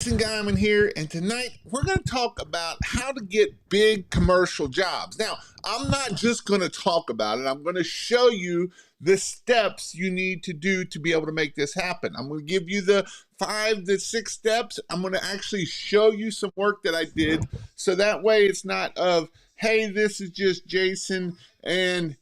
Guyman here, and tonight we're going to talk about how to get big commercial jobs. Now, I'm not just going to talk about it, I'm going to show you the steps you need to do to be able to make this happen. I'm going to give you the 5 to 6 steps. I'm going to actually show you some work that I did, so that way it's not of, hey, this is just Jason and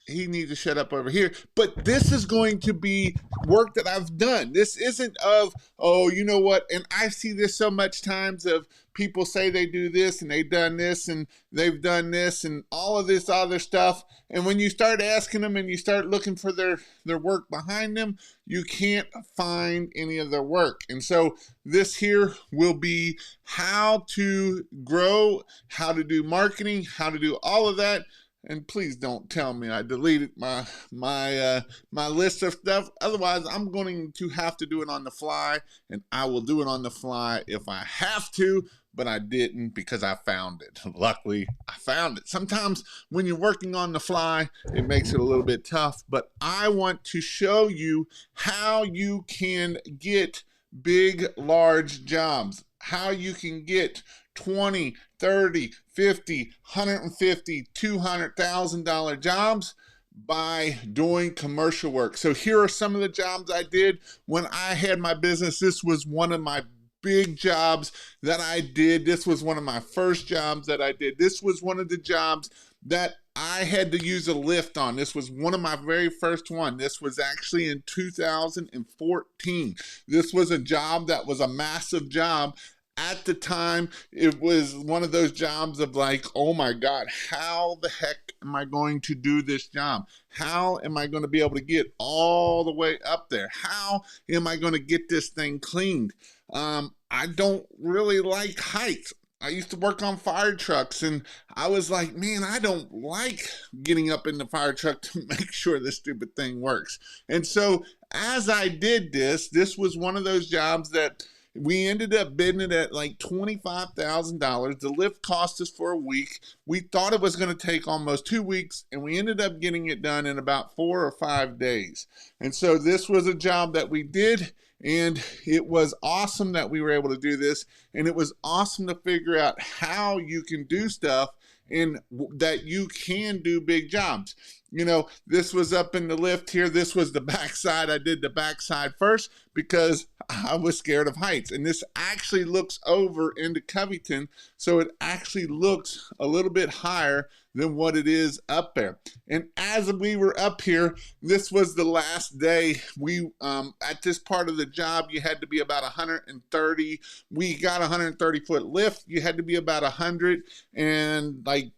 he needs to shut up over here. But this is going to be work that I've done. This isn't of, oh, you know what? And I see this so much times of people say they do this and they've done this and they've done this and all of this other stuff. And when you start asking them and you start looking for their work behind them, you can't find any of their work. And so this here will be how to grow, how to do marketing, how to do all of that. And please don't tell me I deleted my list of stuff. Otherwise, I'm going to have to do it on the fly, and I will do it on the fly if I have to, but I didn't because I found it. Luckily, I found it. Sometimes when you're working on the fly, it makes it a little bit tough, but I want to show you how you can get big, large jobs, how you can get 20, 30, 50, 150, $200,000 jobs by doing commercial work. So here are some of the jobs I did when I had my business. This was one of my big jobs that I did. This was one of my first jobs that I did. This was one of the jobs that I had to use a lift on. This was one of my very first one. This was actually in 2014. This was a job that was a massive job. At the time, it was one of those jobs of like, oh my God, how the heck am I going to do this job? How am I going to be able to get all the way up there? How am I going to get this thing cleaned? I don't really like heights. I used to work on fire trucks, and I was like, man, I don't like getting up in the fire truck to make sure this stupid thing works. And so as I did this, this was one of those jobs that we ended up bidding it at like $25,000. The lift cost us for a week. We thought it was going to take almost 2 weeks, and we ended up getting it done in about 4 or 5 days. And so this was a job that we did, and it was awesome that we were able to do this, and it was awesome to figure out how you can do stuff and that you can do big jobs. You know, this was up in the lift here. This was the backside. I did the backside first because I was scared of heights. And this actually looks over into Covington, so it actually looks a little bit higher than what it is up there. And as we were up here, this was the last day. We at this part of the job, you had to be about 130. We got a 130-foot lift. You had to be about 100 and like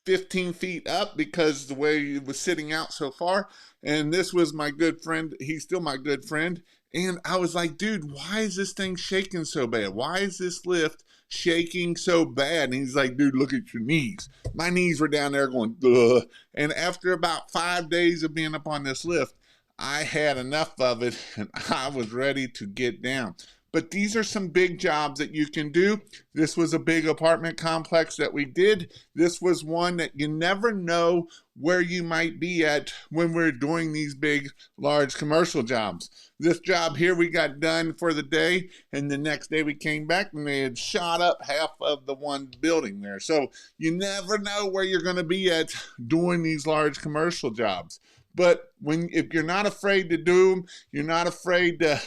15 feet up because the way it was sitting out so far. And this was my good friend. He's still my good friend. And I was like, dude, why is this thing shaking so bad? Why is this lift shaking so bad? And he's like, dude, look at your knees. My knees were down there going, ugh. And after about 5 days of being up on this lift, I had enough of it and I was ready to get down. But these are some big jobs that you can do. This was a big apartment complex that we did. This was one that you never know where you might be at when we're doing these big, large commercial jobs. This job here we got done for the day, and the next day we came back and they had shot up half of the one building there. So you never know where you're going to be at doing these large commercial jobs. But if you're not afraid to do them, you're not afraid to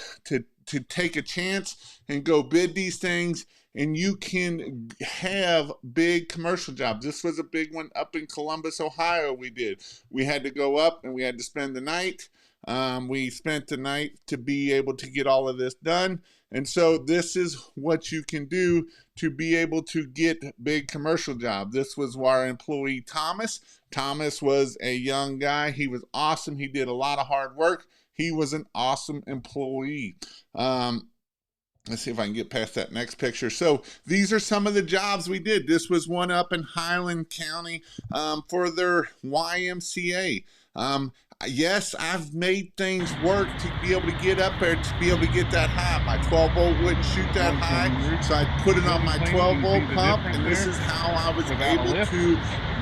take a chance and go bid these things, and you can have big commercial jobs. This was a big one up in Columbus, Ohio we did. We had to go up and we had to spend the night. We spent the night to be able to get all of this done. And so this is what you can do to be able to get big commercial jobs. This was our employee, Thomas. Thomas was a young guy. He was awesome. He did a lot of hard work. He was an awesome employee. Let's see if I can get past that next picture. So these are some of the jobs we did. This was one up in Highland County for their YMCA. Yes, I've made things work to be able to get up there, to be able to get that high. My 12 volt wouldn't shoot that high, so I put it on my 12 volt pump, and this is how I was able to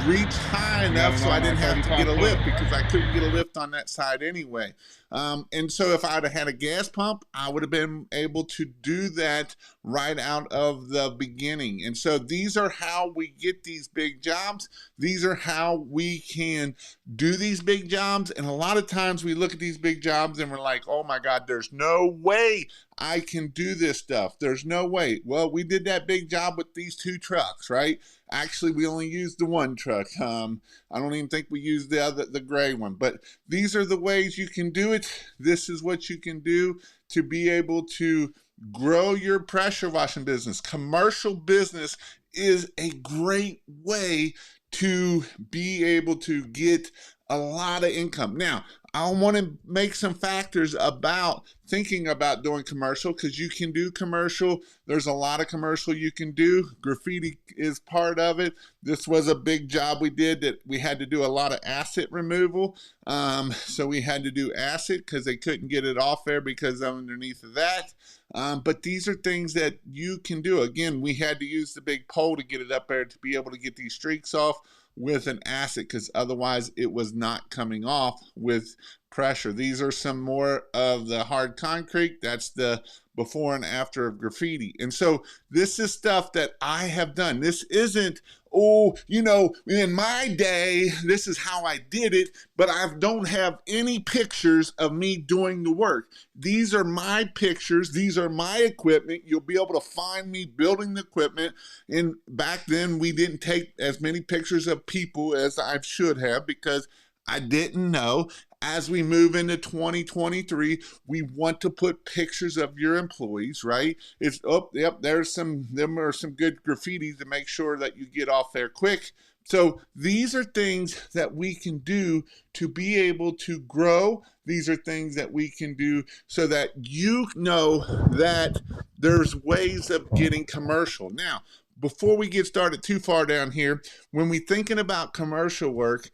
reached high enough so I didn't have to get a lift because I couldn't get a lift on that side anyway. And so if I'd have had a gas pump, I would have been able to do that right out of the beginning. And so these are how we get these big jobs. These are how we can do these big jobs. And a lot of times we look at these big jobs and we're like, oh my God, there's no way I can do this stuff. There's no way. Well, we did that big job with these 2 trucks, right? Actually, we only used the 1 truck. I don't even think we used the gray one. But these are the ways you can do it. This is what you can do to be able to grow your pressure washing business. Commercial business is a great way to be able to get a lot of income. Now, I want to make some factors about thinking about doing commercial, because you can do commercial. There's a lot of commercial you can do. Graffiti is part of it. This was a big job we did that we had to do a lot of asset removal. So we had to do asset because they couldn't get it off there because underneath of that. But these are things that you can do. Again, we had to use the big pole to get it up there to be able to get these streaks off with an asset, because otherwise it was not coming off with pressure. These are some more of the hard concrete. That's the before and after of graffiti. And so this is stuff that I have done. This isn't, oh, you know, in my day, this is how I did it, but I don't have any pictures of me doing the work. These are my pictures. These are my equipment. You'll be able to find me building the equipment. And back then, we didn't take as many pictures of people as I should have because I didn't know. As we move into 2023, we want to put pictures of your employees, right? It's, oh, yep, them are some good graffitis to make sure that you get off there quick. So these are things that we can do to be able to grow. These are things that we can do so that you know that there's ways of getting commercial. Now, before we get started too far down here, when we're thinking about commercial work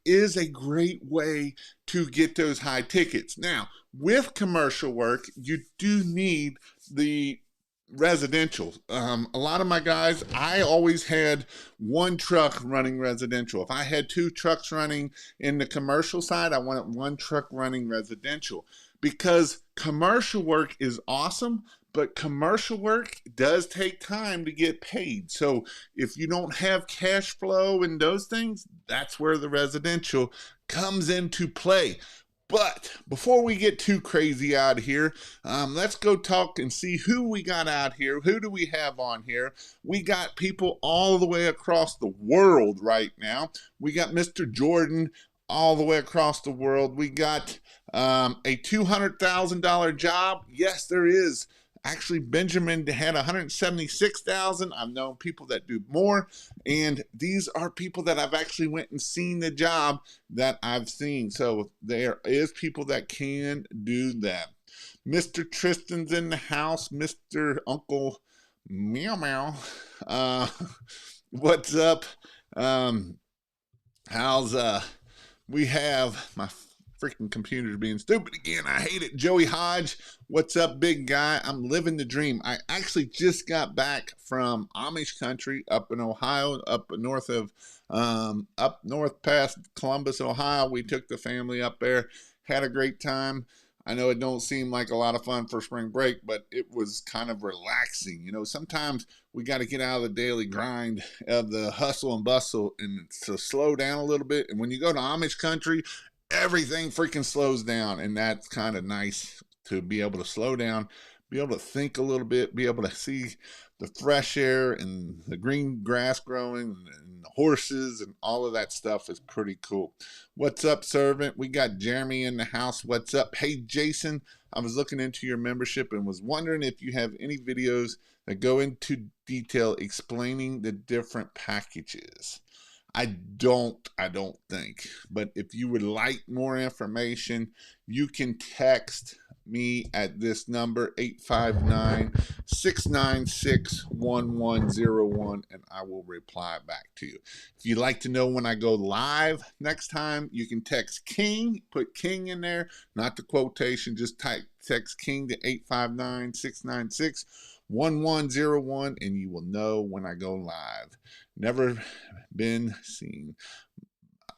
is a great way to get those high tickets. Now, with commercial work, you do need the residential. A lot of my guys, I always had 1 truck running residential. If I had 2 trucks running in the commercial side, I wanted 1 truck running residential, because commercial work is awesome, but commercial work does take time to get paid. So if you don't have cash flow and those things, that's where the residential comes into play. But before we get too crazy out here, let's go talk and see who we got out here. Who do we have on here? We got people all the way across the world right now. We got Mr. Jordan all the way across the world. We got a $200,000 job. Yes, there is. Actually, Benjamin had 176,000. I've known people that do more, and these are people that I've actually went and seen the job that I've seen. So there is people that can do that. Mr. Tristan's in the house. Mr. Uncle Meow Meow. What's up? We have my freaking computer's being stupid again. I hate it. Joey Hodge, what's up, big guy? I'm living the dream. I actually just got back from Amish country up in Ohio, up north past Columbus, Ohio. We took the family up there, had a great time. I know it don't seem like a lot of fun for spring break, but it was kind of relaxing. You know, sometimes we got to get out of the daily grind of the hustle and bustle and to slow down a little bit. And when you go to Amish country, everything freaking slows down, and that's kind of nice to be able to slow down, be able to think a little bit, be able to see the fresh air and the green grass growing and the horses and all of that stuff is pretty cool. What's up, servant? We got Jeremy in the house. What's up? Hey, Jason, I was looking into your membership and was wondering if you have any videos that go into detail explaining the different packages. I don't think, but if you would like more information, you can text me at this number, 859-696-1101, and I will reply back to you. If you'd like to know when I go live next time, you can text King, put King in there, not the quotation, just text King to 859-696-1101, and you will know when I go live. Never been seen.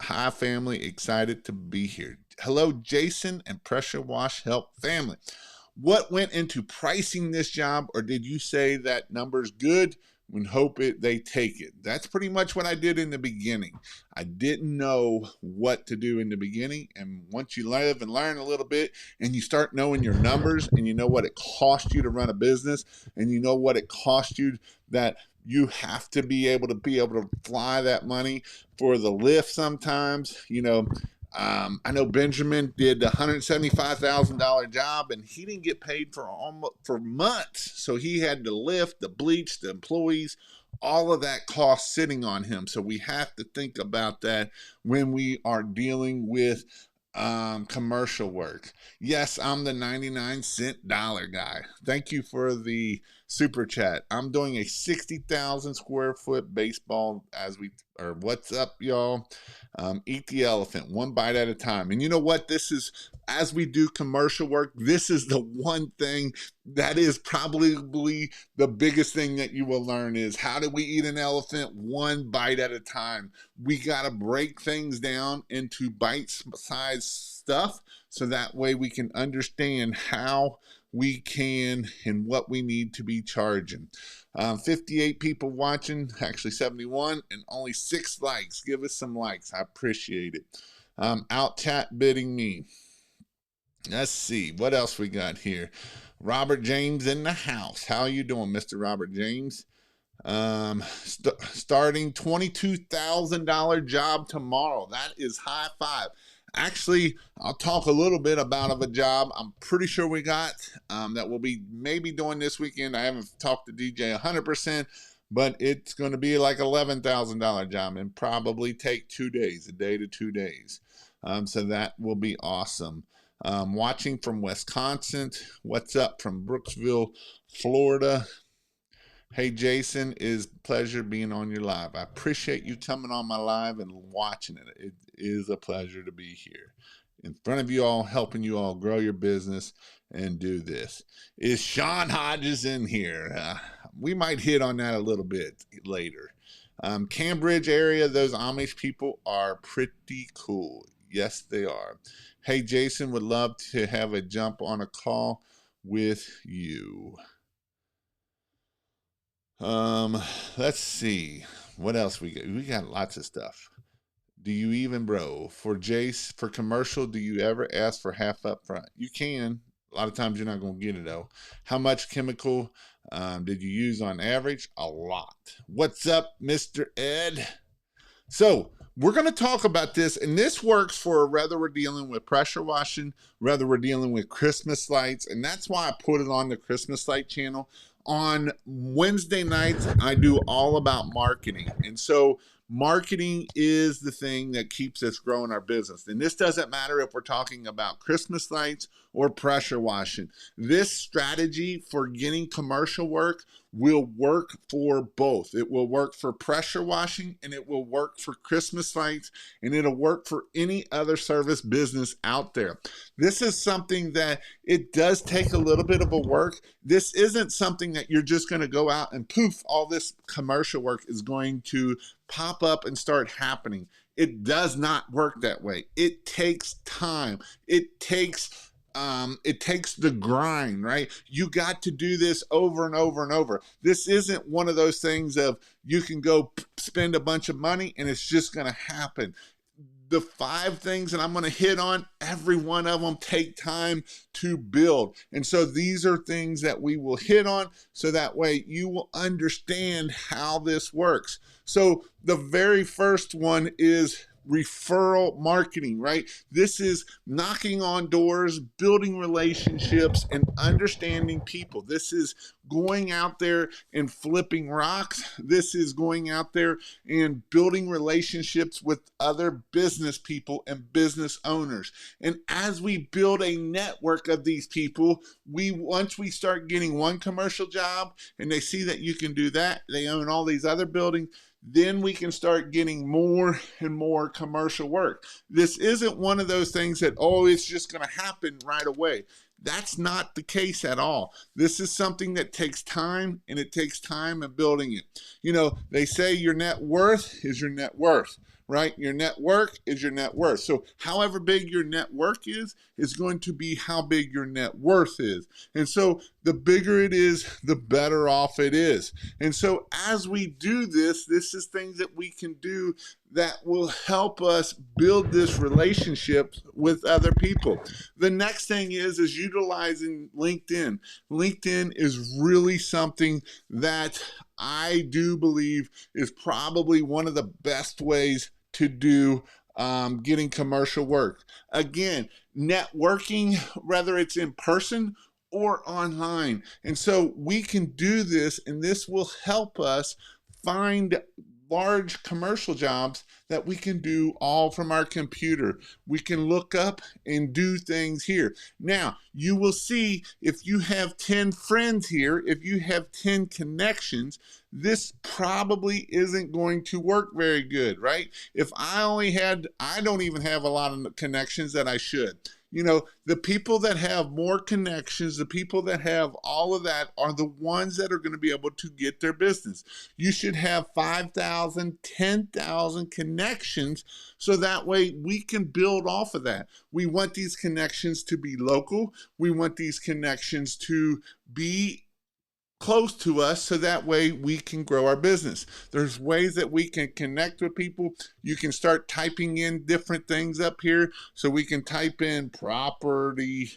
Hi, family. Excited to be here. Hello, Jason and Pressure Wash Help family. What went into pricing this job, or did you say that number's good and hope they take it? That's pretty much what I did in the beginning. I didn't know what to do in the beginning, and once you live and learn a little bit and you start knowing your numbers and you know what it cost you to run a business and you know what it cost you, that you have to be able to fly that money for the lift sometimes. I know Benjamin did a $175,000 job and he didn't get paid for months. So he had to lift, the bleach, the employees, all of that cost sitting on him. So we have to think about that when we are dealing with commercial work. Yes, I'm the 99-cent dollar guy. Thank you for the super chat. I'm doing a 60,000 square foot baseball what's up, y'all? Eat the elephant one bite at a time. And you know what? This is, as we do commercial work, this is the one thing that is probably the biggest thing that you will learn is how do we eat an elephant one bite at a time? We got to break things down into bite-sized stuff so that way we can understand how we can and what we need to be charging. 58 people watching, actually 71, and only 6 likes. Give us some likes. I appreciate it. Out chat bidding me. Let's see what else we got here. Robert James in the house. How you doing, Mr. Robert James? Starting $22,000 job tomorrow. That is high five. Actually, I'll talk a little bit about a job I'm pretty sure we got that we'll be maybe doing this weekend. I haven't talked to DJ 100%, but it's going to be like $11,000 job and probably take 2 days, a day to 2 days. So that will be awesome. Watching from Wisconsin. What's up from Brooksville, Florida? Hey, Jason, it's a pleasure being on your live. I appreciate you coming on my live and watching it. It is a pleasure to be here in front of you all, helping you all grow your business and do this. Is Sean Hodges in here? We might hit on that a little bit later. Cambridge area, those Amish people are pretty cool. Yes, they are. Hey, Jason, would love to have a jump on a call with you. Let's see what else we got. We got lots of stuff. Do you even, bro? For Jace, for commercial, do you ever ask for half up front? You can. A lot of times you're not going to get it though. How much chemical did you use on average? A lot. What's up, Mr. Ed? So we're going to talk about this, and this works for whether we're dealing with pressure washing, whether we're dealing with Christmas lights, and that's why I put it on the Christmas light channel. On Wednesday nights, I do all about marketing. And so marketing is the thing that keeps us growing our business. And this doesn't matter if we're talking about Christmas lights or pressure washing. This strategy for getting commercial work will work for both. It will work for pressure washing, and it will work for Christmas lights, and it'll work for any other service business out there. This is something that it does take a little bit of a work. This isn't something that you're just going to go out and poof, all this commercial work is going to pop up and start happening. It does not work that way. It takes time. It takes the grind, right? You got to do this over and over and over. This isn't one of those things of you can go spend a bunch of money and it's just going to happen. The 5 things that I'm going to hit on, every one of them take time to build. And so these are things that we will hit on so that way you will understand how this works. So the very first one is referral marketing, right? This is knocking on doors, building relationships, and understanding people. This is going out there and flipping rocks. This is going out there and building relationships with other business people and business owners. And as we build a network of these people, once we start getting one commercial job and they see that you can do that, they own all these other buildings, then we can start getting more and more commercial work. This isn't one of those things that, oh, it's just going to happen right away. That's not the case at all. This is something that takes time, and it takes time in building it. You know, they say your net worth is your net worth, right? Your net worth is your net worth. So however big your net worth is going to be how big your net worth is. And so the bigger it is, the better off it is. And so as we do this, this is things that we can do that will help us build this relationship with other people. The next thing is utilizing LinkedIn. LinkedIn is really something that I do believe is probably one of the best ways to do getting commercial work. Again, networking, whether it's in person or online. And so we can do this, and this will help us find large commercial jobs that we can do all from our computer. We can look up and do things here. Now, you will see if you have 10 friends here, if you have 10 connections, this probably isn't going to work very good, right? If I don't even have a lot of connections that I should. You know, the people that have more connections, the people that have all of that are the ones that are going to be able to get their business. You should have 5,000, 10,000 connections so that way we can build off of that. We want these connections to be local. We want these connections to be close to us so that way we can grow our business. There's ways that we can connect with people. You can start typing in different things up here. So we can type in property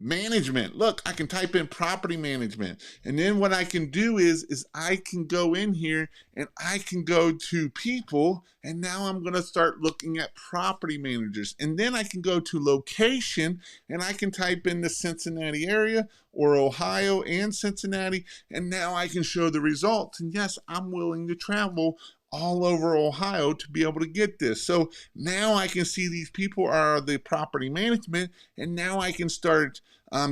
management. Look, I can type in property management. And then what I can do is I can go in here and I can go to people, and now I'm going to start looking at property managers. And then I can go to location, and I can type in the Cincinnati area or Ohio and Cincinnati, and now I can show the results. And yes, I'm willing to travel all over Ohio to be able to get this. So now I can see these people are the property management, and now I can start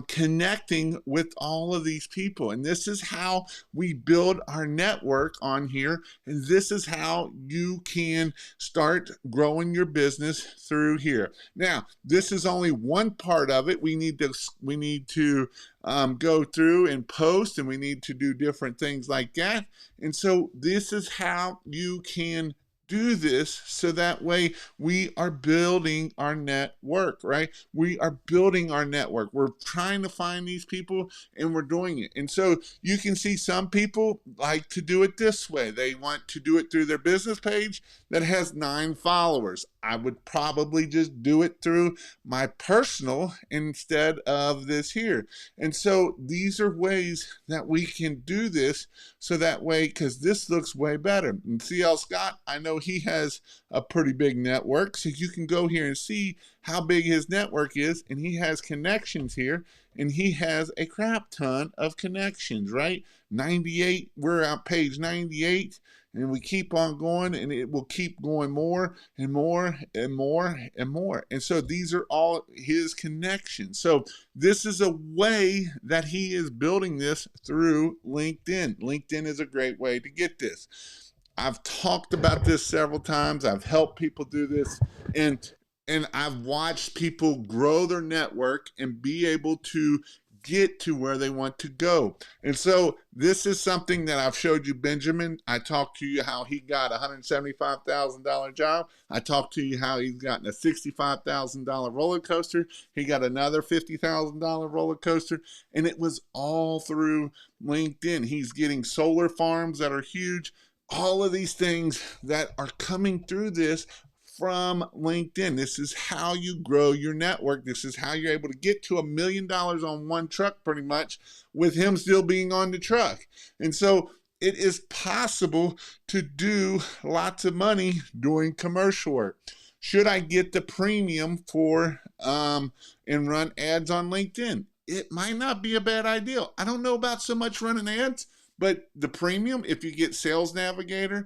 connecting with all of these people. And this is how we build our network on here. And this is how you can start growing your business through here. Now, this is only one part of it. We need to go through and post, and we need to do different things like that. And so this is how you can do this, so that way we are building our network, right? We are building our network. We're trying to find these people, and we're doing it. And so you can see some people like to do it this way. They want to do it through their business page that has 9 followers. I would probably just do it through my personal instead of this here. And so these are ways that we can do this, so that way, because this looks way better. And CL Scott, I know he has a pretty big network, so you can go here and see how big his network is, and he has connections here, and he has a crap ton of connections, right? 98, we're on page 98, and we keep on going, and it will keep going more and more and more and more. And so these are all his connections. So this is a way that he is building this through LinkedIn. LinkedIn is a great way to get this. I've talked about this several times. I've helped people do this, and I've watched people grow their network and be able to get to where they want to go. And so this is something that I've showed you, Benjamin. I talked to you how he got a $175,000 job. I talked to you how he's gotten a $65,000 roller coaster. He got another $50,000 roller coaster, and it was all through LinkedIn. He's getting solar farms that are huge. All of these things that are coming through this from LinkedIn. This is how you grow your network. This is how you're able to get to $1 million on one truck, pretty much, with him still being on the truck. And so it is possible to do lots of money doing commercial work. Should I get the premium for and run ads on LinkedIn? It might not be a bad idea. I don't know about so much running ads, but the premium, if you get Sales Navigator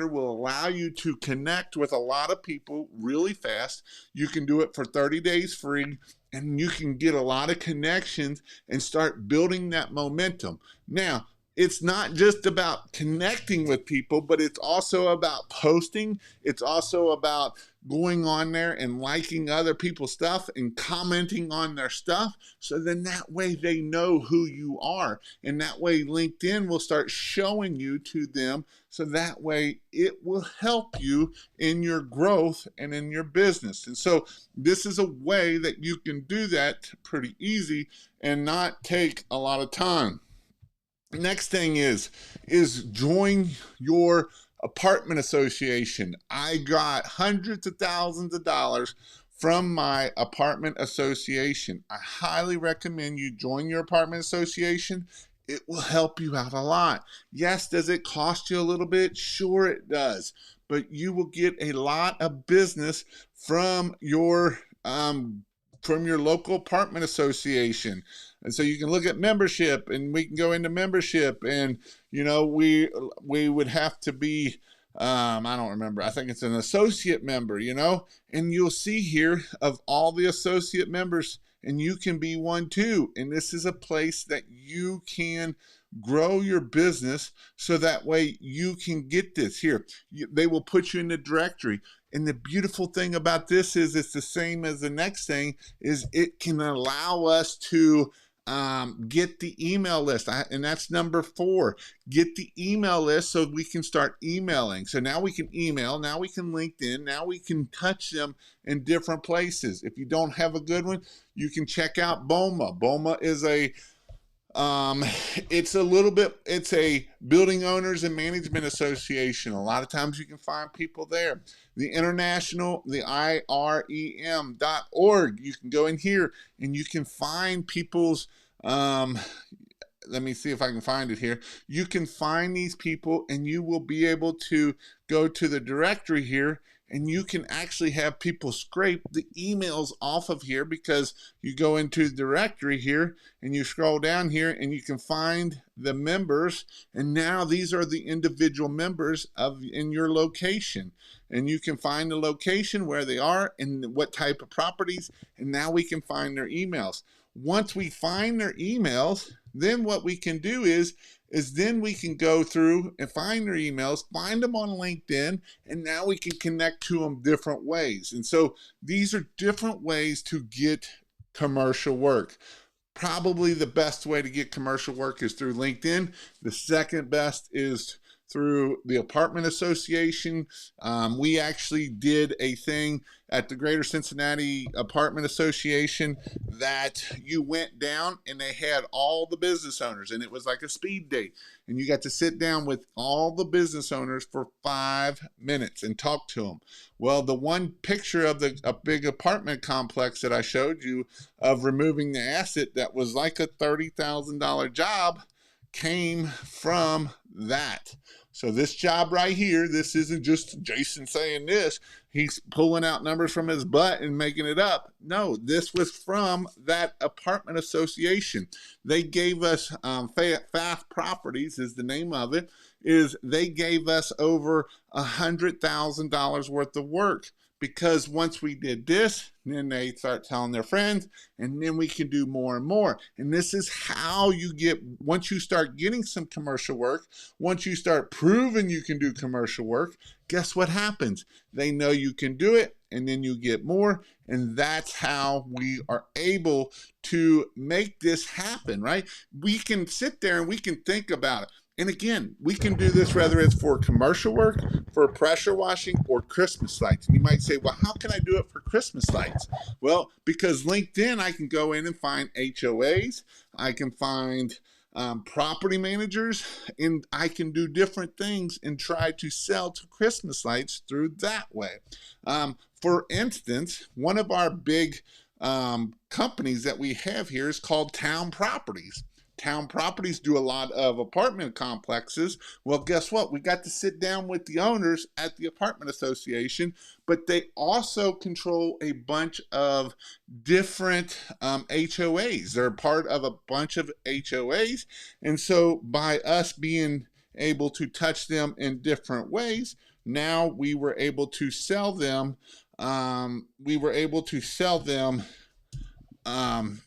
will allow you to connect with a lot of people really fast. You can do it for 30 days free, and you can get a lot of connections and start building that momentum. Now, it's not just about connecting with people, but it's also about posting. It's also about going on there and liking other people's stuff and commenting on their stuff. So then that way they know who you are. And that way LinkedIn will start showing you to them. So that way it will help you in your growth and in your business. And so this is a way that you can do that pretty easy and not take a lot of time. Next thing is join your apartment association. I got hundreds of thousands of dollars from my apartment association. I highly recommend you join your apartment association. It will help you out a lot. Yes, does it cost you a little bit? Sure it does. But you will get a lot of business from your local apartment association. And so you can look at membership, and we can go into membership, and we would have to be I don't remember, I think it's an associate member, and you'll see here of all the associate members, and you can be one too. And this is a place that you can grow your business, so that way you can get this here. They will put you in the directory. And the beautiful thing about this is it's the same as the next thing, is it can allow us to get the email list. And that's number 4. Get the email list so we can start emailing. So now we can email, now we can LinkedIn, now we can touch them in different places. If you don't have a good one, you can check out BOMA. BOMA is it's a building owners and management association. A lot of times you can find people there. The IREM.org, you can go in here and you can find people's, let me see if I can find it here. You can find these people, and you will be able to go to the directory here, and you can actually have people scrape the emails off of here, because you go into the directory here and you scroll down here and you can find the members. And now these are the individual members in your location. And you can find the location where they are and what type of properties. And now we can find their emails. Once we find their emails, then what we can do is then we can go through and find their emails, find them on LinkedIn, and now we can connect to them different ways. And so these are different ways to get commercial work. Probably the best way to get commercial work is through LinkedIn. The second best is through the apartment association. We actually did a thing at the Greater Cincinnati Apartment Association that you went down and they had all the business owners, and it was like a speed date, and you got to sit down with all the business owners for 5 minutes and talk to them. Well, the one picture of a big apartment complex that I showed you of removing the asset that was like a $30,000 job came from that. So this job right here, this isn't just Jason saying this, he's pulling out numbers from his butt and making it up. No, this was from that apartment association. They gave us, Pfaff Properties is the name of it, is they gave us over $100,000 worth of work. Because once we did this, then they start telling their friends, and then we can do more and more. And this is how you get, once you start getting some commercial work, once you start proving you can do commercial work, guess what happens? They know you can do it, and then you get more. And that's how we are able to make this happen, right? We can sit there and we can think about it. And again, we can do this whether it's for commercial work, for pressure washing, or Christmas lights. And you might say, well, how can I do it for Christmas lights? Well, because LinkedIn, I can go in and find HOAs, I can find property managers, and I can do different things and try to sell to Christmas lights through that way. For instance, one of our big companies that we have here is called Town Properties. Town Properties do a lot of apartment complexes. Well, guess what? We got to sit down with the owners at the apartment association, but they also control a bunch of different HOAs. They're part of a bunch of HOAs. And so by us being able to touch them in different ways, now we were able to sell them.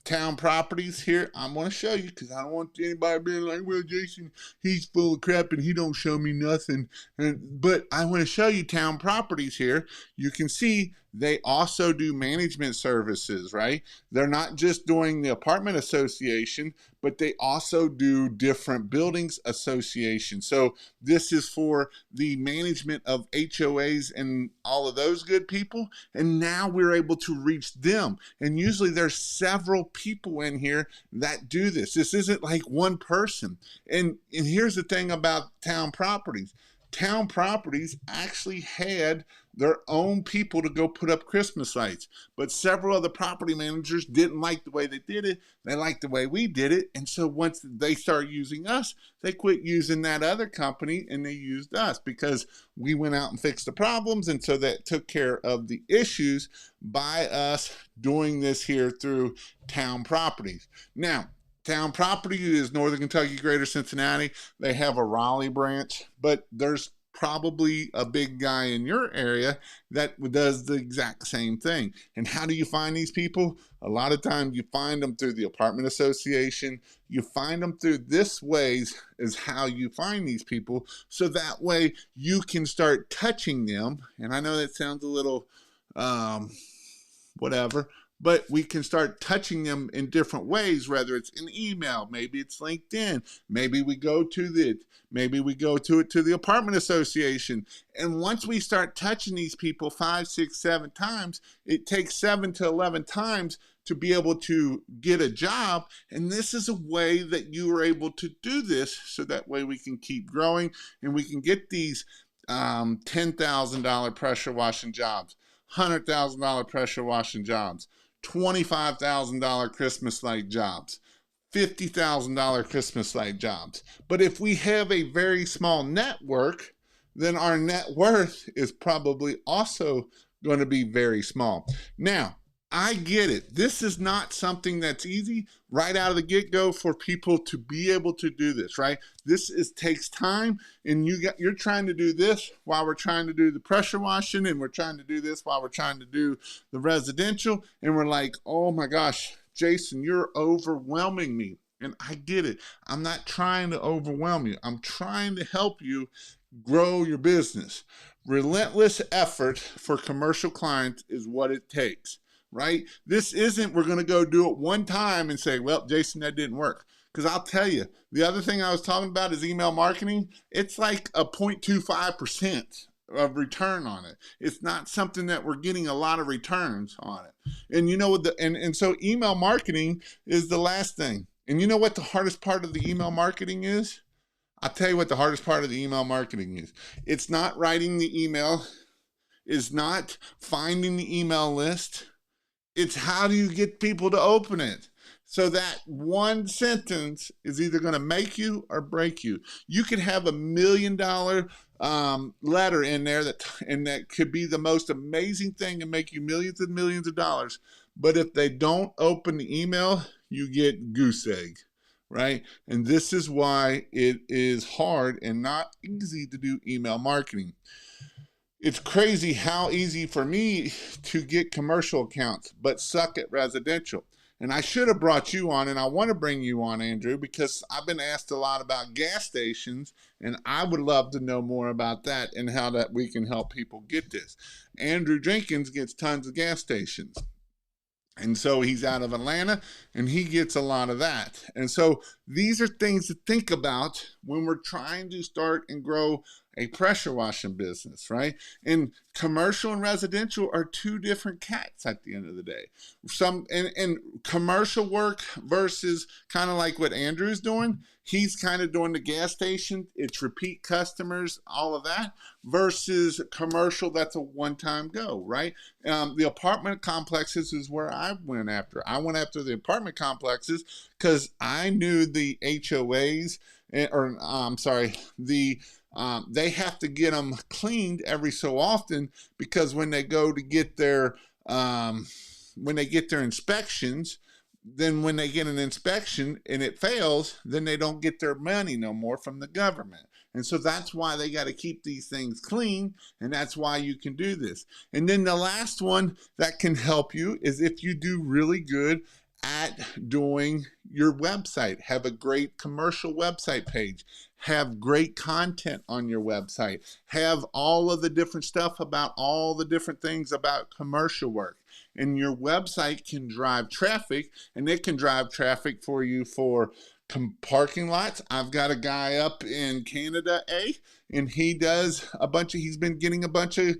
Town Properties here. I'm going to show you because I don't want anybody being like, well, Jason, he's full of crap and he don't show me nothing. But I want to show you Town Properties here. You can see they also do management services, right? They're not just doing the apartment association, but they also do different buildings associations. So this is for the management of HOAs and all of those good people. And now we're able to reach them. And usually there's several people in here that do this. This isn't like one person. And here's the thing about Town Properties. Town Properties actually had their own people to go put up Christmas lights, but several other property managers didn't like the way they did it. They liked the way we did it. And so once they started using us, they quit using that other company and they used us because we went out and fixed the problems. And so that took care of the issues by us doing this here through Town Properties. Now, Town Property is Northern Kentucky, Greater Cincinnati. They have a Raleigh branch, but there's probably a big guy in your area that does the exact same thing. And how do you find these people? A lot of times you find them through the apartment association. You find them through this ways is how you find these people. So that way you can start touching them. And I know that sounds a little whatever, but we can start touching them in different ways, whether it's an email, maybe it's LinkedIn, maybe we go to the apartment association. And once we start touching these people 5, 6, 7 times, it takes 7 to 11 times to be able to get a job. And this is a way that you are able to do this, so that way we can keep growing and we can get these $10,000 pressure washing jobs, $100,000 pressure washing jobs, $25,000 Christmas light jobs, $50,000 Christmas light jobs. But if we have a very small network, then our net worth is probably also going to be very small. Now, I get it. This is not something that's easy right out of the get-go for people to be able to do this, right? This takes time, and you're trying to do this while we're trying to do the pressure washing, and we're trying to do this while we're trying to do the residential, and we're like, oh my gosh, Jason, you're overwhelming me. And I get it. I'm not trying to overwhelm you. I'm trying to help you grow your business. Relentless effort for commercial clients is what it takes. Right? This isn't, we're going to go do it one time and say, well, Jason, that didn't work. Because I'll tell you, the other thing I was talking about is email marketing. It's like a 0.25% of return on it. It's not something that we're getting a lot of returns on it. And you know what, and so email marketing is the last thing. And you know what the hardest part of the email marketing is? I'll tell you what the hardest part of the email marketing is. It's not writing the email. It's not finding the email list. It's how do you get people to open it? So that one sentence is either going to make you or break you. You could have $1 million letter in there that could be the most amazing thing and make you millions and millions of dollars. But if they don't open the email, you get goose egg, right? And this is why it is hard and not easy to do email marketing. It's crazy how easy for me to get commercial accounts, but suck at residential. And I should have brought you on, and I want to bring you on, Andrew, because I've been asked a lot about gas stations, and I would love to know more about that and how that we can help people get this. Andrew Jenkins gets tons of gas stations. And so he's out of Atlanta, and he gets a lot of that. And so these are things to think about when we're trying to start and grow a pressure washing business, right? And commercial and residential are two different cats at the end of the day. Some and commercial work versus kind of like what Andrew's doing. He's kind of doing the gas station. It's repeat customers, all of that, versus commercial. That's a one-time go, right? The apartment complexes is where I went after. I went after the apartment complexes because I knew the HOAs, or I'm sorry, they have to get them cleaned every so often, because when they go to get their inspections, then when they get an inspection and it fails, then they don't get their money no more from the government. And so that's why they got to keep these things clean, and that's why you can do this. And then the last one that can help you is if you do really good at doing your website. Have a great commercial website page. Have great content on your website. Have all of the different stuff about all the different things about commercial work. And your website can drive traffic, and it can drive traffic for you for parking lots. I've got a guy up in Canada, and he does he's been getting a bunch of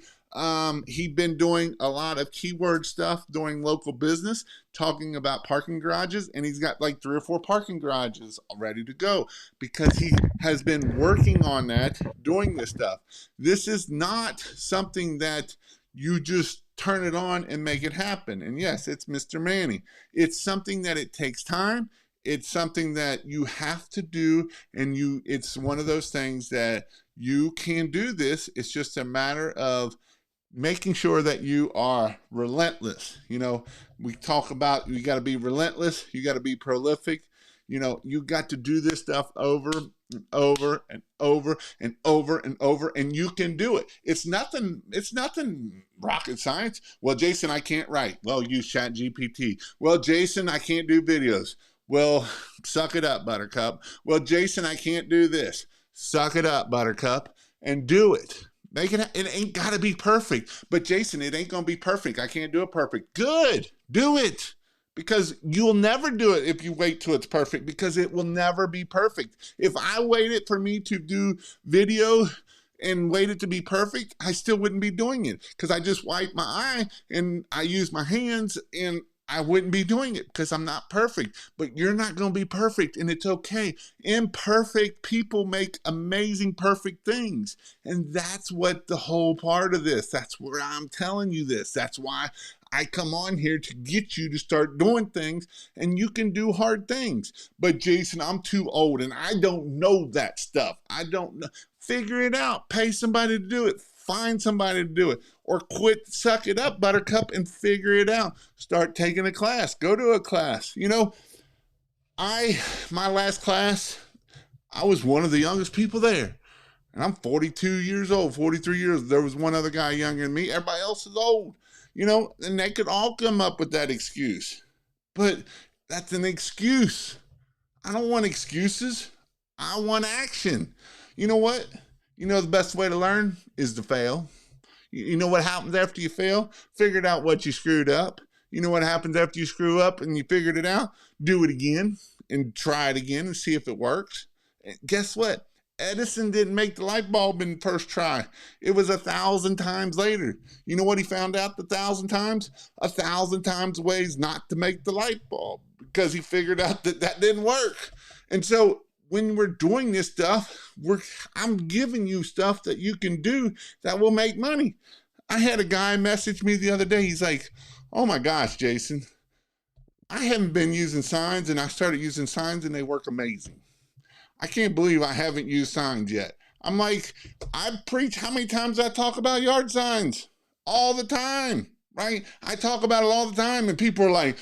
he'd been doing a lot of keyword stuff, doing local business, talking about parking garages, and he's got like 3 or 4 parking garages ready to go because he has been working on that, doing this stuff. This is not something that you just turn it on and make it happen. And yes, it's Mr. Manny. It's something that it takes time. It's something that you have to do, and it's one of those things that you can do this. It's just a matter of making sure that you are relentless. We talk about you got to be relentless, you got to be prolific. You got to do this stuff over and over and over and over and over, and you can do it. It's nothing rocket science. Well, Jason, I can't write. Well, use ChatGPT. Well, Jason, I can't do videos. Well, suck it up, Buttercup. Well, Jason, I can't do this. Suck it up, Buttercup, and do it. Make it. It ain't got to be perfect. But Jason, it ain't going to be perfect. I can't do it perfect. Good. Do it. Because you'll never do it if you wait till it's perfect, because it will never be perfect. If I waited for me to do video and waited to be perfect, I still wouldn't be doing it, because I just wipe my eye and I use my hands, and I wouldn't be doing it because I'm not perfect. But you're not going to be perfect, and it's okay. Imperfect people make amazing perfect things. And that's what the whole part of this, that's where I'm telling you this. That's why I come on here to get you to start doing things, and you can do hard things. But Jason, I'm too old and I don't know that stuff. I don't know. Figure it out. Pay somebody to do it. Find somebody to do it, or quit, suck it up, Buttercup, and figure it out. Start taking a class. Go to a class. My last class, I was one of the youngest people there. And I'm 42 years old, 43 years. There was one other guy younger than me. Everybody else is old. And they could all come up with that excuse. But that's an excuse. I don't want excuses. I want action. You know what? The best way to learn is to fail. You know what happens after you fail? Figured out what you screwed up. You know what happens after you screw up and you figured it out? Do it again and try it again and see if it works. And guess what? Edison didn't make the light bulb in the first try. It was 1,000 times later. You know what he found out 1,000 times? 1,000 times ways not to make the light bulb, because he figured out that didn't work. And so when we're doing this stuff, I'm giving you stuff that you can do that will make money. I had a guy message me the other day. He's like, oh my gosh, Jason, I haven't been using signs, and I started using signs and they work amazing. I can't believe I haven't used signs yet. I'm like, I preach how many times I talk about yard signs? All the time, right? I talk about it all the time, and people are like,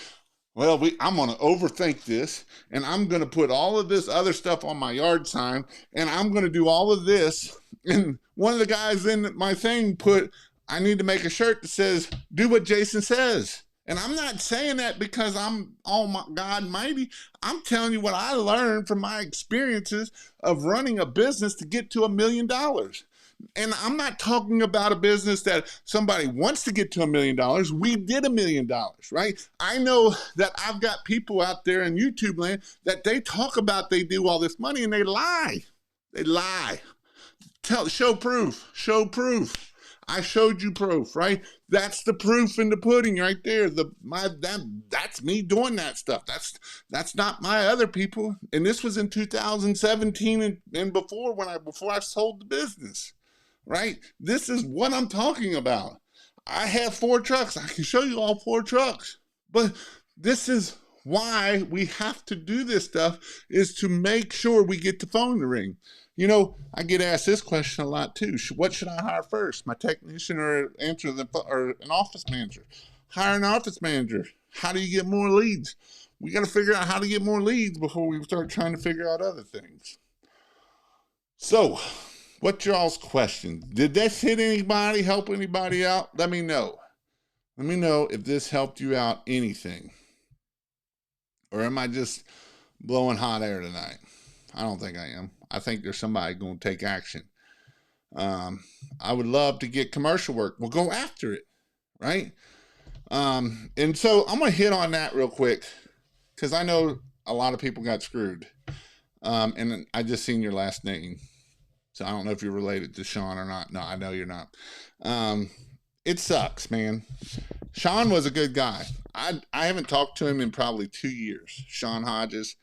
well, I'm going to overthink this, and I'm going to put all of this other stuff on my yard sign, and I'm going to do all of this. And one of the guys in my thing put, I need to make a shirt that says, do what Jason says. And I'm not saying that because I'm God mighty. I'm telling you what I learned from my experiences of running a business to get to $1 million. And I'm not talking about a business that somebody wants to get to $1 million. We did $1 million, right? I know that I've got people out there in YouTube land that they talk about they do all this money, and they lie. They lie. Show proof. Show proof. I showed you proof, right? That's the proof in the pudding right there. That's me doing that stuff. That's not my other people. And this was in 2017 and before before I sold the business, right? This is what I'm talking about. I have 4 trucks. I can show you all 4 trucks. But this is why we have to do this stuff, is to make sure we get the phone to ring. You know, I get asked this question a lot too. What should I hire first, my technician or or an office manager? Hire an office manager. How do you get more leads? We got to figure out how to get more leads before we start trying to figure out other things. So, what's y'all's questions? Did this hit anybody, help anybody out? Let me know. Let me know if this helped you out anything. Or am I just blowing hot air tonight? I don't think I am. I think there's somebody going to take action. I would love to get commercial work. We'll go after it, right? And so I'm going to hit on that real quick because I know a lot of people got screwed. And I just seen your last name. So I don't know if you're related to Sean or not. No, I know you're not. It sucks, man. Sean was a good guy. I haven't talked to him in probably 2 years. Sean Hodges.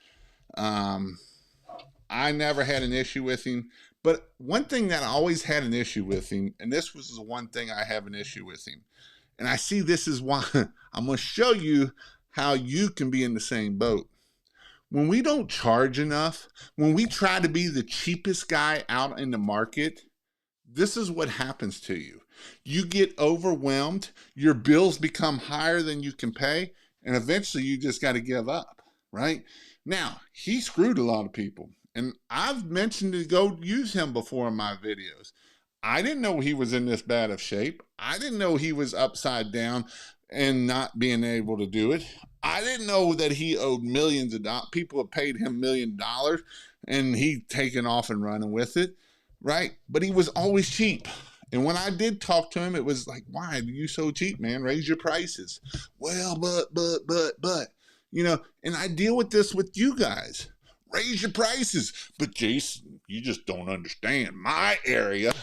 I never had an issue with him. But one thing that I always had an issue with him, and this was the one thing I have an issue with him, and I see this is why I'm going to show you how you can be in the same boat. When we don't charge enough, when we try to be the cheapest guy out in the market, this is what happens to you. You get overwhelmed, your bills become higher than you can pay, and eventually you just got to give up, right? Now, he screwed a lot of people, and I've mentioned to go use him before in my videos. I didn't know he was in this bad of shape. I didn't know he was upside down and not being able to do it. I didn't know that he owed millions of dollars. People have paid him $1 million and he taken off and running with it, right? But he was always cheap. And when I did talk to him, it was like, why are you so cheap, man? Raise your prices. Well, but, you know, and I deal with this with you guys. Raise your prices. But Jason, you just don't understand my area.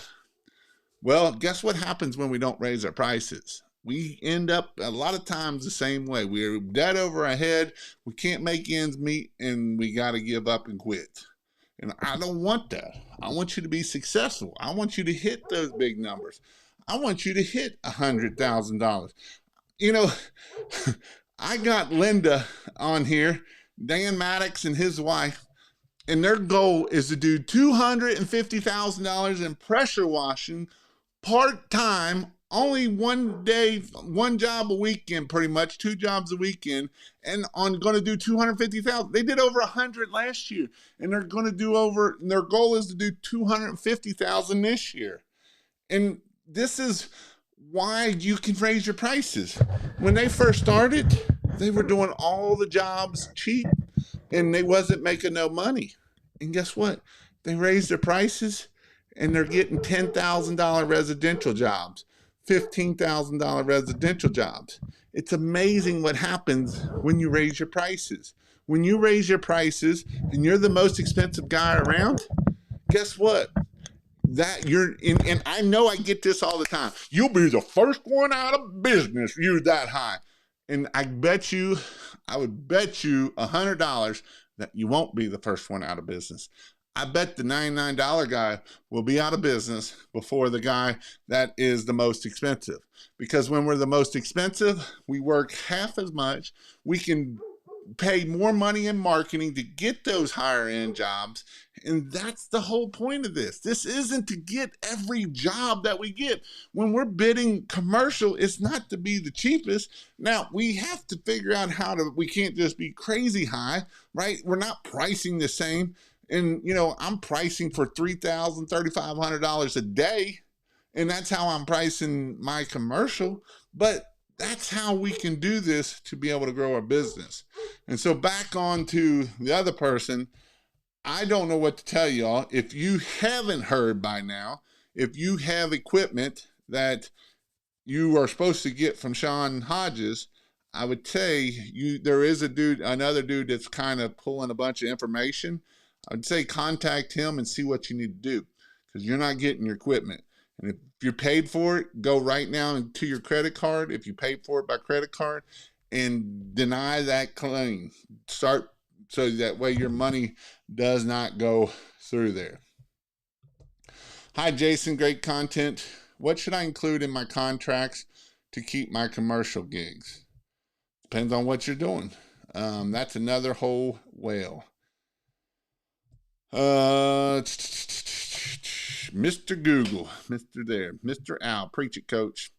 Well, guess what happens when we don't raise our prices? We end up a lot of times the same way. We're dead over our head. We can't make ends meet, and we got to give up and quit. And I don't want that. I want you to be successful. I want you to hit those big numbers. I want you to hit $100,000. You know, I got Linda on here, Dan Maddox and his wife, and their goal is to do $250,000 in pressure washing part-time, only one day, one job a weekend, pretty much 2 jobs a weekend, and on going to do 250,000. They did over 100 last year, and they're going to do over. And their goal is to do 250,000 this year. And this is why you can raise your prices. When they first started, they were doing all the jobs cheap, and they wasn't making no money. And guess what? They raised their prices, and they're getting $10,000 residential jobs. $15,000 residential jobs. It's amazing what happens when you raise your prices. When you raise your prices and you're the most expensive guy around, guess what? That you're in, and I know I get this all the time. You'll be the first one out of business. You're that high. And I would bet you $100 that you won't be the first one out of business. I bet the $99 guy will be out of business before the guy that is the most expensive. Because when we're the most expensive, we work half as much. We can pay more money in marketing to get those higher end jobs. And that's the whole point of this. This isn't to get every job that we get. When we're bidding commercial, it's not to be the cheapest. Now, we have to figure out we can't just be crazy high, right? We're not pricing the same. And, you know, I'm pricing for $3,000, $3,500 a day, and that's how I'm pricing my commercial. But that's how we can do this to be able to grow our business. And so back on to the other person, I don't know what to tell y'all. If you haven't heard by now, if you have equipment that you are supposed to get from Sean Hodges, I would say there is another dude that's kind of pulling a bunch of information. I'd say contact him and see what you need to do. because you're not getting your equipment. And if you're paid for it, go right now into your credit card. If you paid for it by credit card, and deny that claim. Start so that way your money does not go through there. Hi, Jason. Great content. What should I include in my contracts to keep my commercial gigs? Depends on what you're doing. That's another whole whale. Mr. Google, Mr. Al, preach it, coach.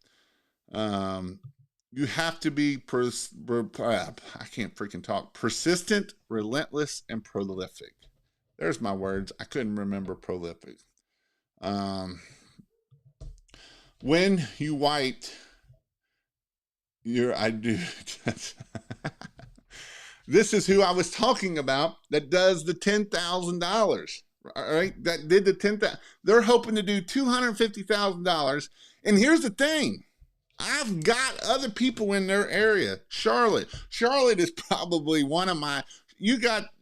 You have to be, I can't freaking talk, persistent, relentless, and prolific. There's my words. I couldn't remember prolific. When you white I do. This is who I was talking about that does the $10,000. All right, that did the 10,000. They're hoping to do $250,000. And here's the thing. I've got other people in their area. Charlotte is probably one of my,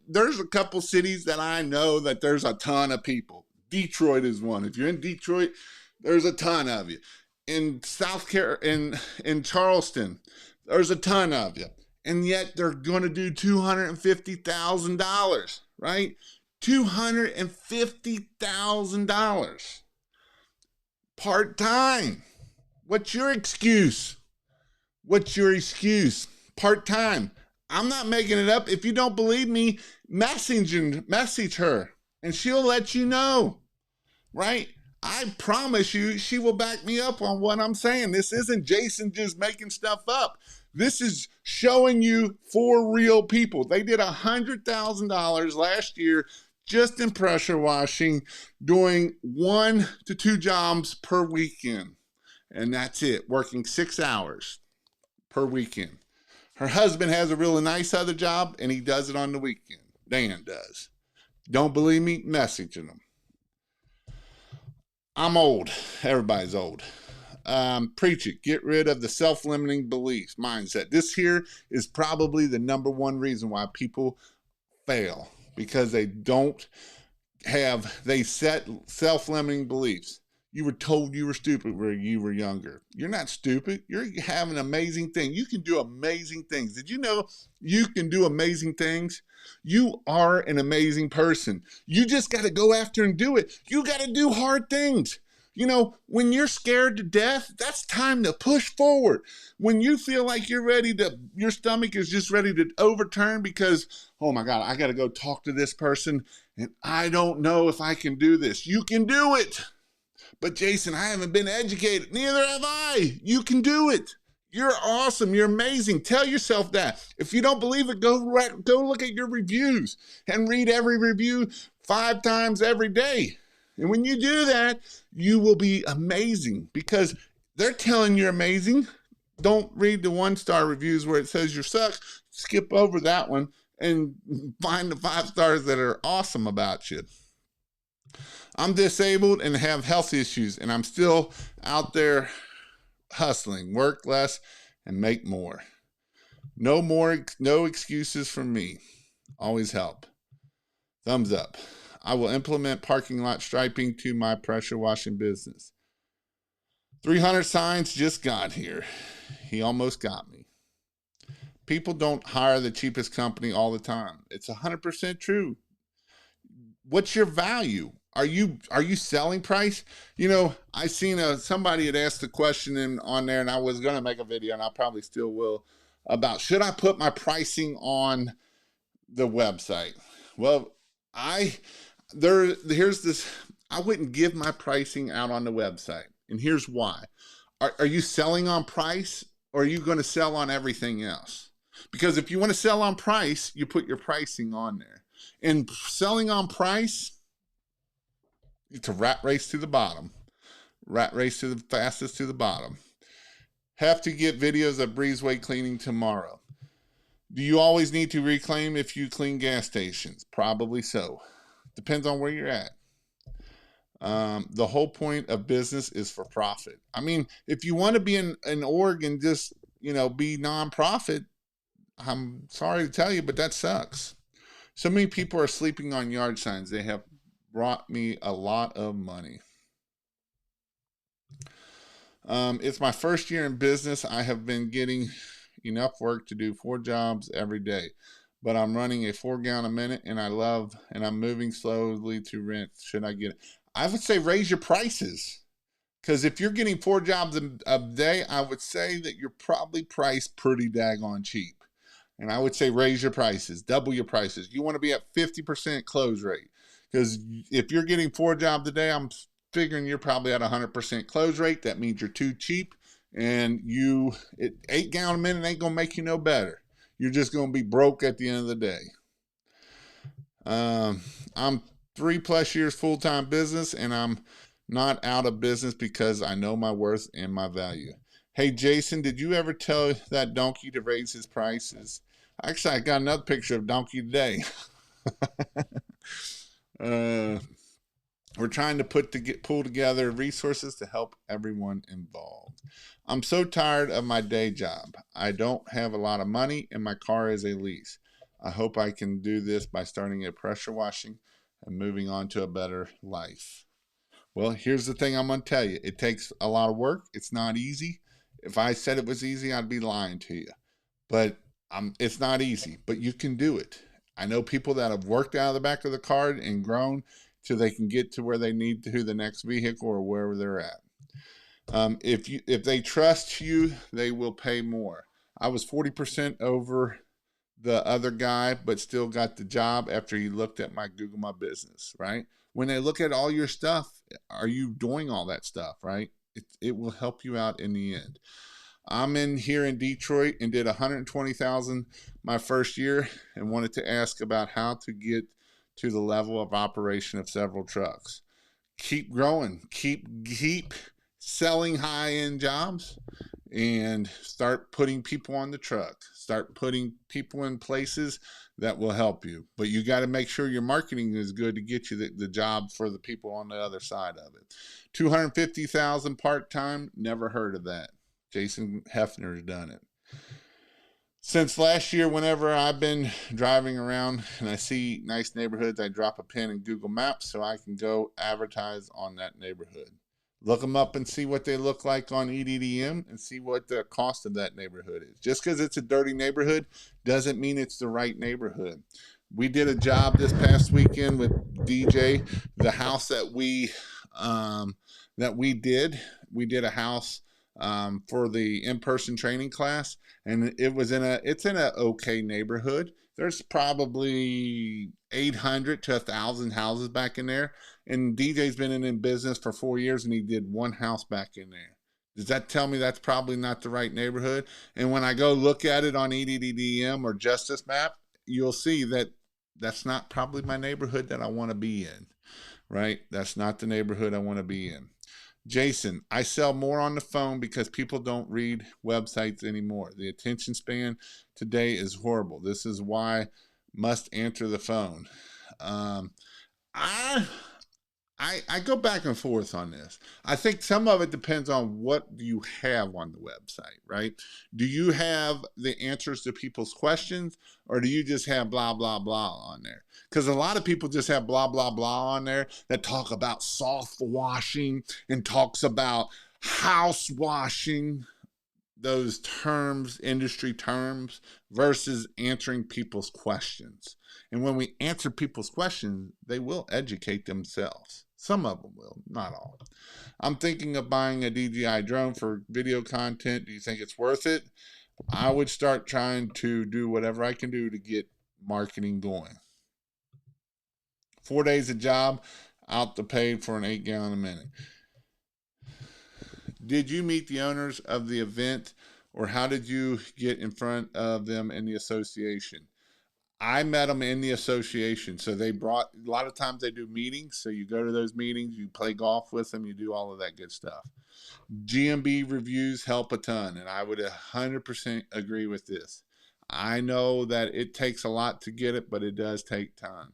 there's a couple cities that I know that there's a ton of people. Detroit is one. If you're in Detroit, there's a ton of you. In South Carolina, in Charleston, there's a ton of you. And yet they're going to do $250,000, right? $250,000 part-time. What's your excuse? Part-time. I'm not making it up. If you don't believe me, message her and she'll let you know, right? I promise you, she will back me up on what I'm saying. This isn't Jason just making stuff up. This is showing you for real people. They did $100,000 last year just in pressure washing, doing 1 to 2 jobs per weekend. And that's it, working 6 hours per weekend. Her husband has a really nice other job, and he does it on the weekend. Dan does. Don't believe me? Messaging him. I'm old. Everybody's old. Preach it. Get rid of the self-limiting beliefs mindset. This here is probably the number one reason why people fail, because they set self-limiting beliefs. You were told you were stupid when you were younger. You're not stupid. You're having an amazing thing. You can do amazing things. Did you know you can do amazing things? You are an amazing person. You just got to go after and do it. You got to do hard things. You know, when you're scared to death, that's time to push forward. When you feel like your stomach is just ready to overturn because, oh my God, I got to go talk to this person and I don't know if I can do this. You can do it. But Jason, I haven't been educated. Neither have I. You can do it. You're awesome. You're amazing. Tell yourself that. If you don't believe it, go look at your reviews and read every review 5 times every day. And when you do that, you will be amazing because they're telling you're amazing. Don't read the 1-star reviews where it says you suck. Skip over that one and find the 5 stars that are awesome about you. I'm disabled and have health issues, and I'm still out there hustling, work less, and make more. No excuses from me. Always help. Thumbs up. I will implement parking lot striping to my pressure washing business. 300 signs just got here. He almost got me. People don't hire the cheapest company all the time. It's 100% true. What's your value? Are you selling price? You know, I seen somebody had asked a question on there, and I was going to make a video, and I probably still will, about should I put my pricing on the website? Well, here's this. I wouldn't give my pricing out on the website, and here's why. Are you selling on price, or are you going to sell on everything else? Because if you want to sell on price, you put your pricing on there. And selling on price, it's a rat race to the bottom. Rat race to the fastest to the bottom. Have to get videos of breezeway cleaning tomorrow. Do you always need to reclaim if you clean gas stations? Probably so. Depends on where you're at. The whole point of business is for profit. I mean, if you want to be in Oregon, just, be nonprofit, I'm sorry to tell you, but that sucks. So many people are sleeping on yard signs. They have brought me a lot of money. It's my first year in business. I have been getting enough work to do 4 jobs every day, but I'm running a 4 gallon a minute and I'm moving slowly to rent. Should I get it? I would say raise your prices. Because if you're getting 4 jobs a day, I would say that you're probably priced pretty daggone cheap. And I would say raise your prices, double your prices. You want to be at 50% close rate. Because if you're getting 4 jobs a day, I'm figuring you're probably at 100% close rate. That means you're too cheap. And 8 gallon a minute ain't going to make you no better. You're just going to be broke at the end of the day. I'm 3+ years full-time business, and I'm not out of business because I know my worth and my value. Hey, Jason, did you ever tell that donkey to raise his prices? Actually, I got another picture of donkey today. uh, we're trying to pull together resources to help everyone involved. I'm so tired of my day job. I don't have a lot of money, and my car is a lease. I hope I can do this by starting a pressure washing and moving on to a better life. Well, here's the thing I'm going to tell you. It takes a lot of work. It's not easy. If I said it was easy, I'd be lying to you. But it's not easy, but you can do it. I know people that have worked out of the back of the car and grown till they can get to where they need to, the next vehicle or wherever they're at. If they trust you, they will pay more. I was 40% over the other guy, but still got the job after he looked at my Google My Business, right? When they look at all your stuff, are you doing all that stuff, right? It will help you out in the end. I'm in here in Detroit and did 120,000 my first year and wanted to ask about how to get to the level of operation of several trucks. Keep growing, keep selling high-end jobs, and start putting people on the truck. Start putting people in places that will help you. But you got to make sure your marketing is good to get you the job for the people on the other side of it. 250,000 part-time, never heard of that. Jason Hefner's done it. Since last year, whenever I've been driving around and I see nice neighborhoods, I drop a pin in Google Maps so I can go advertise on that neighborhood. Look them up and see what they look like on EDDM and see what the cost of that neighborhood is. Just because it's a dirty neighborhood doesn't mean it's the right neighborhood. We did a job this past weekend with DJ. The house that we did a house for the in-person training class, and it's in a okay neighborhood. There's probably 800 to 1,000 houses back in there, and DJ's been in business for 4 years, and he did one house back in there. Does that tell me that's probably not the right neighborhood? And when I go look at it on EDDM or Justice Map, you'll see that that's not probably my neighborhood that I want to be in, right? That's not the neighborhood I want to be in. Jason, I sell more on the phone because people don't read websites anymore. The attention span today is horrible. This is why must answer the phone. I I go back and forth on this. I think some of it depends on what you have on the website, right? Do you have the answers to people's questions, or do you just have blah, blah, blah on there? Because a lot of people just have blah, blah, blah on there that talk about soft washing and talks about house washing, those terms, industry terms, versus answering people's questions. And when we answer people's questions, they will educate themselves. Some of them will, not all. I'm thinking of buying a DJI drone for video content. Do you think it's worth it? I would start trying to do whatever I can do to get marketing going. 4 days a job, out the pay for an 8 gallon a minute. Did you meet the owners of the event, or how did you get in front of them in the association? I met them in the association. So they brought, a lot of times they do meetings. So you go to those meetings, you play golf with them, you do all of that good stuff. GMB reviews help a ton, and I would 100% agree with this. I know that it takes a lot to get it, but it does take time.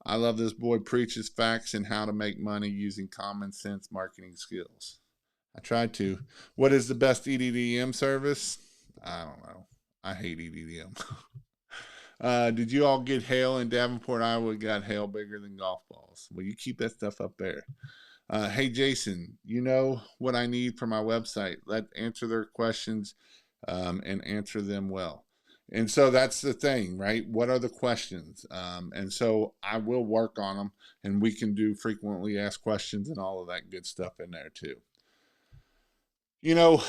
I love this boy preaches facts and how to make money using common sense marketing skills. I tried to. What is the best EDDM service? I don't know. I hate EDDM. Did you all get hail in Davenport, Iowa? We got hail bigger than golf balls. Well, you keep that stuff up there. Hey, Jason, you know what I need for my website. Let answer their questions and answer them well. And so that's the thing, right? What are the questions? And so I will work on them, and we can do frequently asked questions and all of that good stuff in there too. You know,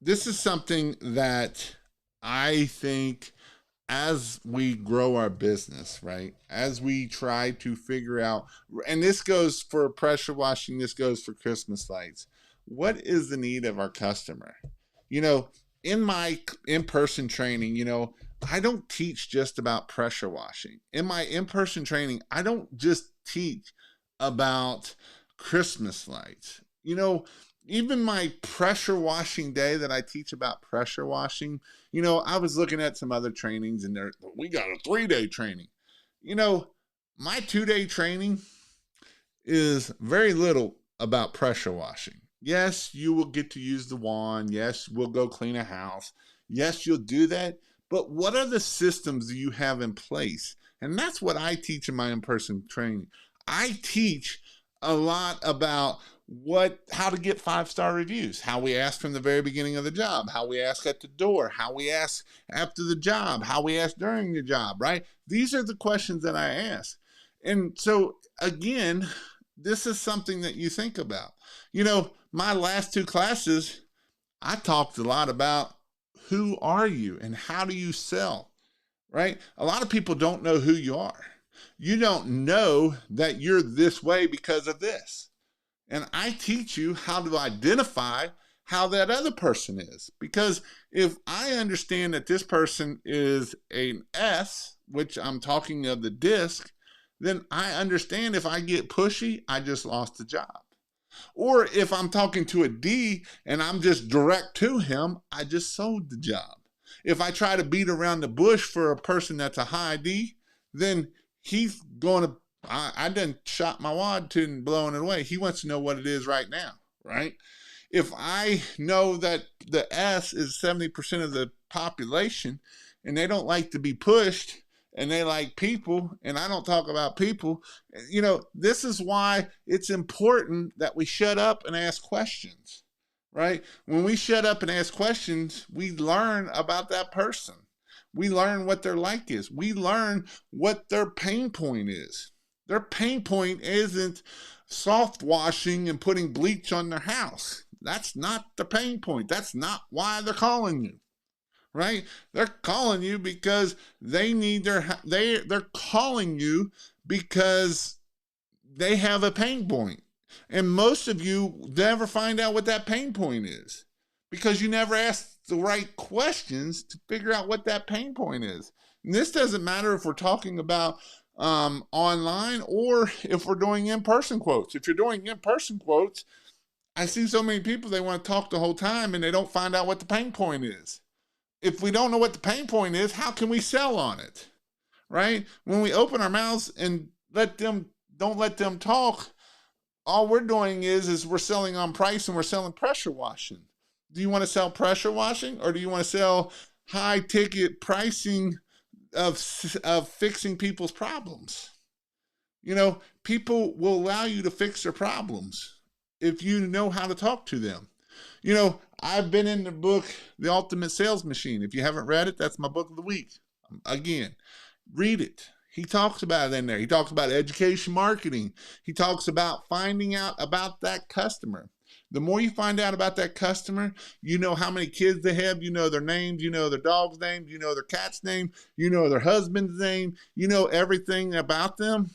this is something that I think as we grow our business, right? As we try to figure out, and this goes for pressure washing, this goes for Christmas lights. What is the need of our customer? You know, in my in person training, you know, I don't teach just about pressure washing. In my in person training, I don't just teach about Christmas lights. You know, even my pressure washing day that I teach about pressure washing, you know, I was looking at some other trainings and we got a 3-day training. You know, my 2-day training is very little about pressure washing. Yes, you will get to use the wand. Yes, we'll go clean a house. Yes, you'll do that. But what are the systems you have in place? And that's what I teach in my in-person training. I teach a lot about how to get 5-star reviews, how we ask from the very beginning of the job, how we ask at the door, how we ask after the job, how we ask during the job, right? These are the questions that I ask. And so again, this is something that you think about. You know, my last 2 classes, I talked a lot about who are you and how do you sell, right? A lot of people don't know who you are. You don't know that you're this way because of this. And I teach you how to identify how that other person is. Because if I understand that this person is an S, which I'm talking of the disc, then I understand if I get pushy, I just lost the job. Or if I'm talking to a D and I'm just direct to him, I just sold the job. If I try to beat around the bush for a person that's a high D, then he's going to, I done shot my wad to and blowing it away. He wants to know what it is right now, right? If I know that the S is 70% of the population and they don't like to be pushed and they like people, and I don't talk about people, you know, this is why it's important that we shut up and ask questions, right? When we shut up and ask questions, we learn about that person. We learn what their like is. We learn what their pain point is. Their pain point isn't soft washing and putting bleach on their house. That's not the pain point. That's not why they're calling you, right? They're calling you because they need they're calling you because they have a pain point. And most of you never find out what that pain point is because you never ask the right questions to figure out what that pain point is. And this doesn't matter if we're talking about online or if we're doing in-person quotes. If you're doing in-person quotes, I see so many people, they want to talk the whole time and they don't find out what the pain point is. If we don't know what the pain point is, how can we sell on it, right? When we open our mouths and don't let them talk, all we're doing is we're selling on price and we're selling pressure washing. Do you want to sell pressure washing or do you want to sell high ticket pricing of fixing people's problems? You know, people will allow you to fix their problems if you know how to talk to them. You know, I've been in the book, The Ultimate Sales Machine. If you haven't read it, that's my book of the week. Again, read it. He talks about it in there. He talks about education marketing. He talks about finding out about that customer. The more you find out about that customer, you know how many kids they have, you know their names, you know their dog's name, you know their cat's name, you know their husband's name, you know everything about them.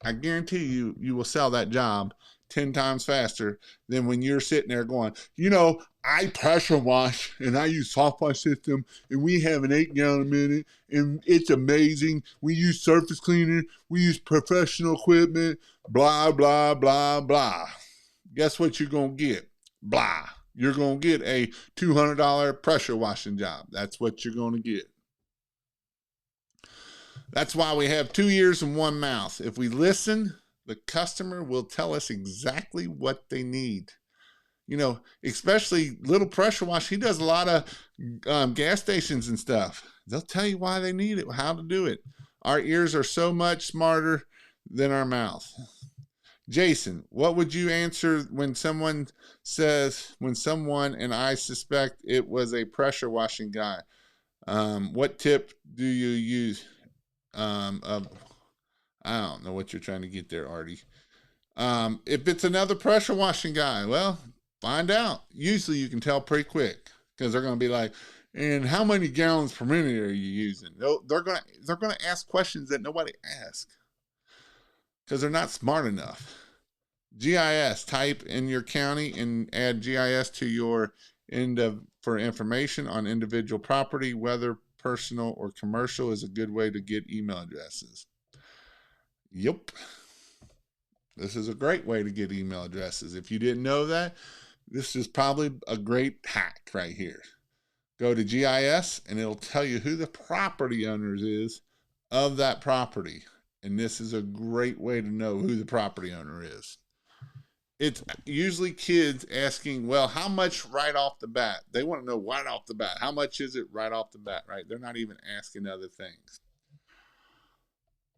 I guarantee you, you will sell that job 10 times faster than when you're sitting there going, you know, I pressure wash and I use soft wash system and we have an 8-gallon a minute and it's amazing. We use surface cleaner. We use professional equipment, blah, blah, blah, blah. Guess what you're going to get? Blah. You're going to get a $200 pressure washing job. That's what you're going to get. That's why we have 2 ears and 1 mouth. If we listen, the customer will tell us exactly what they need. You know, especially Little Pressure Wash. He does a lot of gas stations and stuff. They'll tell you why they need it, how to do it. Our ears are so much smarter than our mouth. Jason, what would you answer when someone says, when someone, and I suspect it was a pressure washing guy, what tip do you use? Of, I don't know what you're trying to get there, Artie. If it's another pressure washing guy, well, find out. Usually you can tell pretty quick because they're going to be like, and how many gallons per minute are you using? They're going to ask questions that nobody asks because they're not smart enough. GIS, type in your county and add GIS to your end of for information on individual property, whether personal or commercial, is a good way to get email addresses. Yep. This is a great way to get email addresses. If you didn't know that, this is probably a great hack right here. Go to GIS and it'll tell you who the property owners is of that property. And this is a great way to know who the property owner is. It's usually kids asking, well, how much right off the bat? They want to know right off the bat. How much is it right off the bat, right? They're not even asking other things.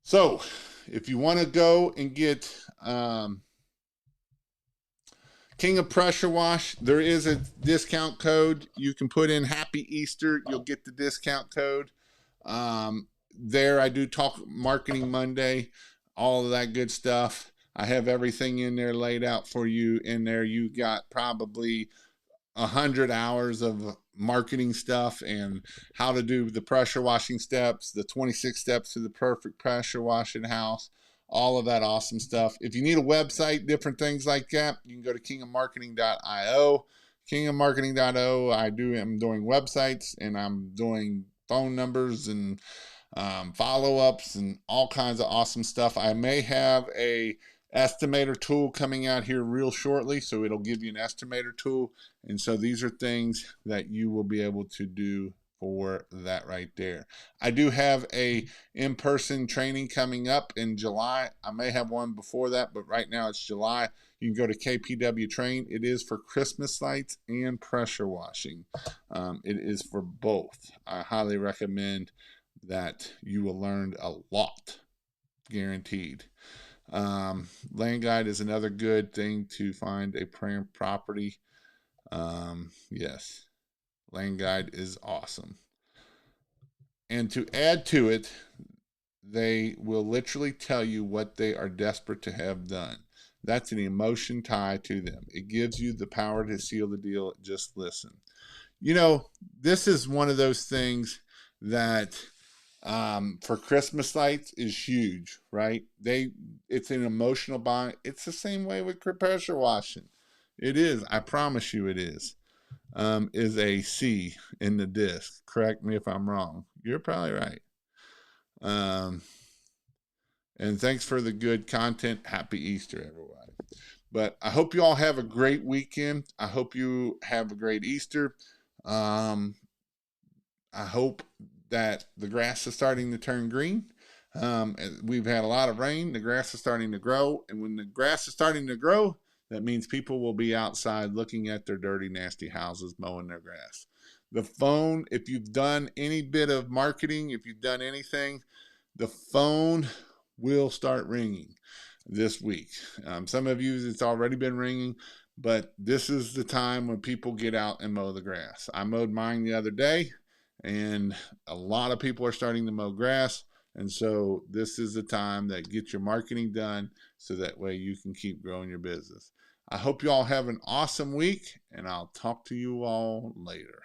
So if you want to go and get King of Pressure Wash, there is a discount code. You can put in Happy Easter. You'll get the discount code. There I do talk Marketing Monday, all of that good stuff. I have everything in there laid out for you. In there you got probably 100 hours of marketing stuff and how to do the pressure washing steps, the 26 steps to the perfect pressure washing house, all of that awesome stuff. If you need a website, different things like that, you can go to kingofmarketing.io. Kingofmarketing.io, I'm doing websites and I'm doing phone numbers and follow-ups and all kinds of awesome stuff. I may have a estimator tool coming out here real shortly, so it'll give you an estimator tool. And so these are things that you will be able to do for that right there. I do have a in-person training coming up in July. I may have one before that, but right now it's July. You can go to KPW Train. It is for Christmas lights and pressure washing. It is for both. I highly recommend that. You will learn a lot, guaranteed. Land Guide is another good thing to find a prime property. Yes, Land Guide is awesome. And to add to it, they will literally tell you what they are desperate to have done. That's an emotion tie to them. It gives you the power to seal the deal. Just listen. You know, this is one of those things that for Christmas lights is huge, right? It's an emotional bond. It's the same way with pressure washing. It is. I promise you it is. Is a C in the disc. Correct me if I'm wrong. You're probably right. And thanks for the good content. Happy Easter, everybody. But I hope you all have a great weekend. I hope you have a great Easter. I hope that the grass is starting to turn green. We've had a lot of rain. The grass is starting to grow. And when the grass is starting to grow, that means people will be outside looking at their dirty, nasty houses, mowing their grass. The phone, if you've done any bit of marketing, if you've done anything, the phone will start ringing this week. Some of you, it's already been ringing, but this is the time when people get out and mow the grass. I mowed mine the other day, and a lot of people are starting to mow grass. And so this is the time that get your marketing done so that way you can keep growing your business. I hope you all have an awesome week, and I'll talk to you all later.